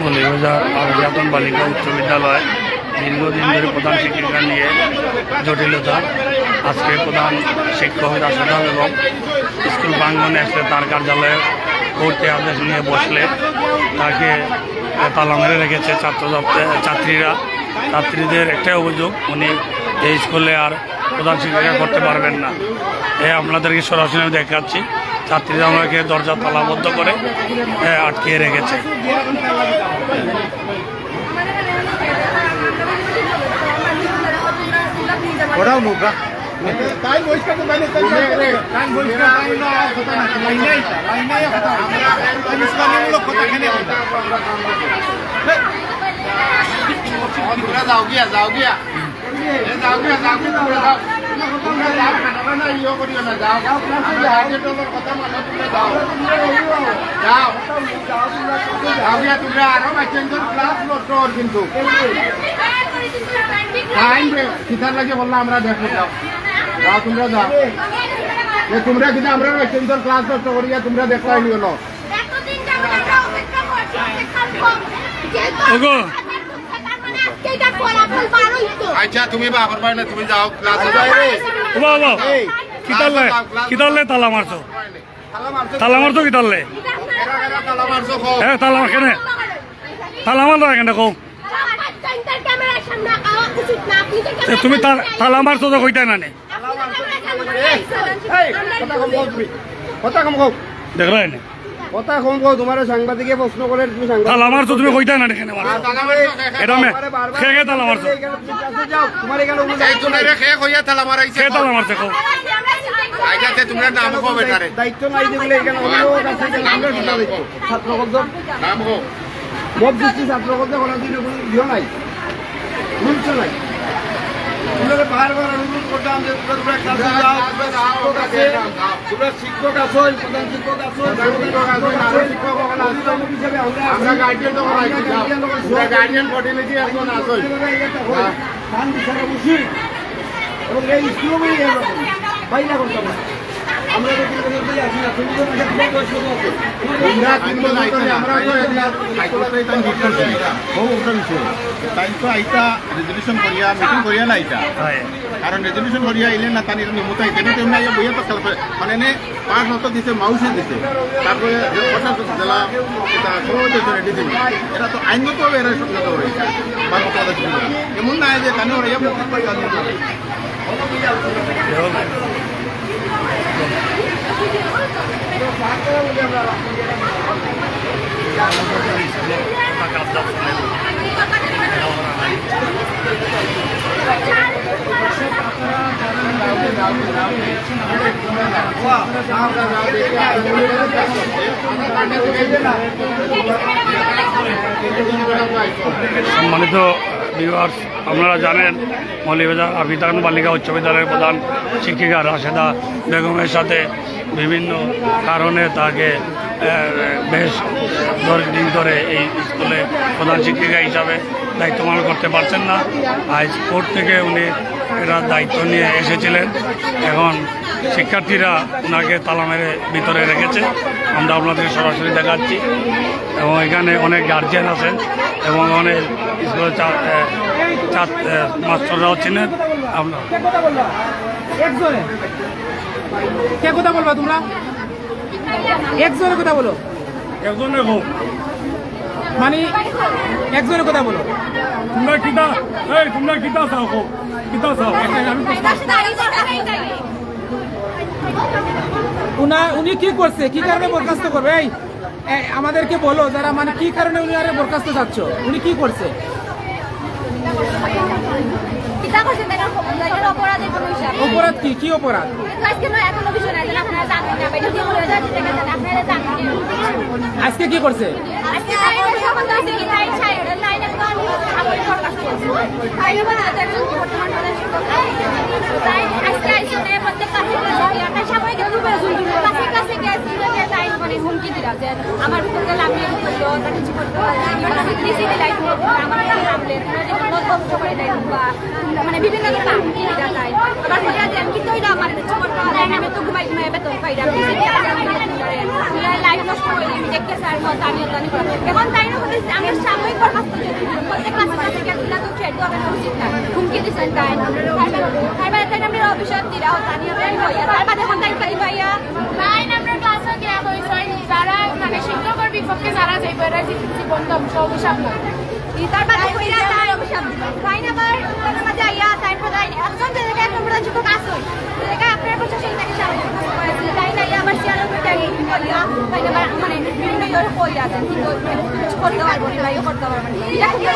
মৌলভীবাজার আরজাতন বালিকা উচ্চ বিদ্যালয় দীর্ঘদিন ধরে প্রধান শিক্ষিকা নিয়ে জটিলতা। আজকে প্রধান শিক্ষক রাশেদা বেগম স্কুল প্রাঙ্গনে আসলে তার কার্যালয়ে কোর্টে আদেশ নিয়ে বসলে তাকে তালা মেরে রেখেছে ছাত্রীদের একটাই অভিযোগ, উনি এই স্কুলে আর প্রধান শিক্ষিকা করতে পারবেন না। আপনাদেরকে সরাসরি দেখাচ্ছি, ছাত্রীরা আমাকে দরজা তালাবদ্ধ করে আটকিয়ে রেখেছে। ওরাও নৌকা তাই বইটা তো বাইরে তাই কান বইটা তাই না কথা না লাইনাই কথা আমি ইসলামীমূলক কথা কেন তোমরা যাও গিয়া তোমরা যাও খানা না ইয়ে করিও না, যাও গার্জেন্টের কথা মানো, তোমরা যাও গিয়া তোমরা আরো বাচ্চাদের ক্লাস নষ্ট হল কিন্তু টাইম কিতার লাগে বললা আমরা দেখো, যাও যাও তোমরা যাও তোমরা কিন্তু আমরা বাচ্চাদের ক্লাস নষ্ট করিয়া তোমরা দেখলাই নিও না। আচ্ছা তুমি বাবার বাড়ি না, তুমি যাও ক্লাসে যাও। কিতালে তালা মারছো কিতালে তালা কেনে তালা মার কেন কৌ তুমি তালা মারছো তো কইতা না কথা কম কও দেখলাই না কথা কম কও, তোমার সাংবাদিকে প্রশ্ন করে তুমি তালা মারছো তুমি কইতা না এখানে এটা খেয়ে তালা মারছো তোমার এখানে খেয়ে কইয়া তালা মারাইছে তালা মারছে কৌ আইতাতে তোমরা নাম কও বেটারে দায়িত্ব নাই দিলে এখানে অভিযোগ আছে আমরা দিতে দায়িত্ব ছাত্রগত নাম কও মত দিচ্ছি ছাত্রগত কোনো দিন দিও নাই রুলস নাই। তোমরা বারবার অনুরোধ করতাম যে তোমরা ক্লাসে যাও, তোমরা শিক্ষক আছো, প্রধান শিক্ষক আছো, আমরা গার্ডিয়ান গার্ডিয়ান প্রতিনিধি একজন আছো এবং এই স্কুলে বাইরে করতাম আমরা রেজলিউশন করিয়া মিটিং করিয়া না আইতা, কারণ রেজলিউশন করিয়া আইলে না তার নিমত আইতে না তেমনি বইয়া তো মানে এনে 5 মত দিছে, মাউসে দিছে, তারপরে প্রশাসন জেলা রেডি দিল, এটা তো আইনগত এরা সঙ্গত হয়েছে এমন না যে কানে ওরা সম্মানিত ভিউয়ার্স, আপনারা জানেন মৌলভীবাজার আরবিতান বালিকা উচ্চ বিদ্যালয়ের প্রধান শিক্ষিকা রাশেদা বেগমের সাথে বিভিন্ন কারণে তাকে বেশ দিন ধরে এই স্কুলে প্রধান শিক্ষিকা হিসাবে দায়িত্ব পালন করতে পারছেন না। আজ কোর্ট থেকে উনি এরা দায়িত্ব নিয়ে এসেছিলেন, এখন শিক্ষার্থীরা ওনাকে তালা মেরে ভিতরে রেখেছে। আমরা আপনাদেরকে সরাসরি দেখাচ্ছি এবং এখানে অনেক গার্জিয়ান আছেন এবং অনেক স্কুলের মাস্টাররাও ছিলেন। আপনার কে কথা বলবা তোমরা? একজনের কথা বলো, একজনের হোক মানে একজনের কথা বলো। তোমরা কিতা চাও হোক কিতা চাও? উনি কি করছে, কি কারণে বরখাস্ত করবে? এই আমাদেরকে বলো যারা, মানে কি কারণে উনি আরে বরখাস্ত চাচ্ছ? উনি কি করছে? অপরাধ কি? কি অপরাধ? আজকে কি করছে? মানে হুমকি দিলা যে আমার ভিতরে লাভিয়ে করলো তা কিছু করতে পারে না দিছি দিলাই আমার নামলে নতুন করে দেয় বা মানে বিভিন্ন ধরনের হুমকি দিলা তাই আবার বলে যে আমি কিন্তু এটা আমার কিছু করতে পারে না আমি তো ঘুমাই ঘুমাই বেতন পাই না লাইফ নষ্ট করে আমি দেখতে স্যার মত আমি জানি এখন তাই না আমি সাময়িক বরখাস্ত প্রত্যেক মাসে মাসে গেছিল তো ট্রেড করা উচিত না হুমকি দিছেন তাই তারপরে তাই আমরা অভিশাপ দিরা হতানি আমি হইয়া তারপরে এখন তাই পাই ভাইয়া নাই আমরা ক্লাসে দেয়া হইছে যারা মানে শিক্ষকের বিপক্ষে যারা যাইবে এরা জীবন ধ্বংস অভিশাপ না তারপরে কইরা তাই অভিশাপ তাই না আবার তার মাঝে আইয়া তারপরে একজন যে জায়গায় একটা প্রধান শিক্ষক আসই জায়গায় আপনার প্রশাসন থেকে সাহায্য করেছে তাই না আমার চেয়ারের উপরে কইয়া তাই না মানে বিভিন্ন ইয়ে কইরা দেন কিন্তু কিছু করতে পারবো না ভাইও করতে পারবো না এটা খুব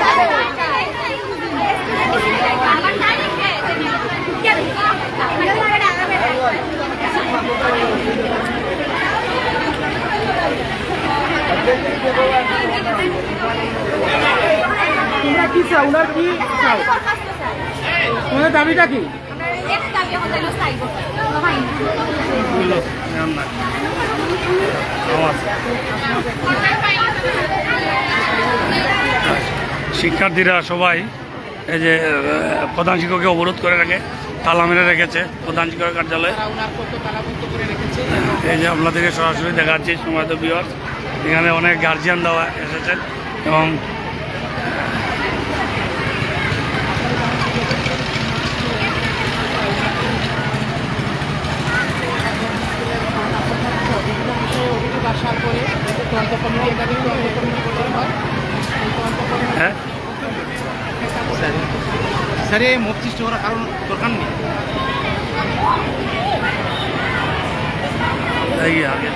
আমার তাই তোমরা কি চাও ওনার কি চাও তোমাদের দাবিটা কি শিক্ষার্থীরা সবাই এই যে প্রধান শিক্ষককে অবরোধ করে রাখে, তালা মেরে রেখেছে প্রধান শিক্ষকের কার্যালয়ে। এই যে আপনাদেরকে সরাসরি দেখাচ্ছি সময় তো ভিউয়ার্স, এখানে অনেক গার্জিয়ান দেওয়া এসেছেন এবং হ্যাঁ স্যার এই মুখ সৃষ্টি করার কারণ দরকার নেই এই আগে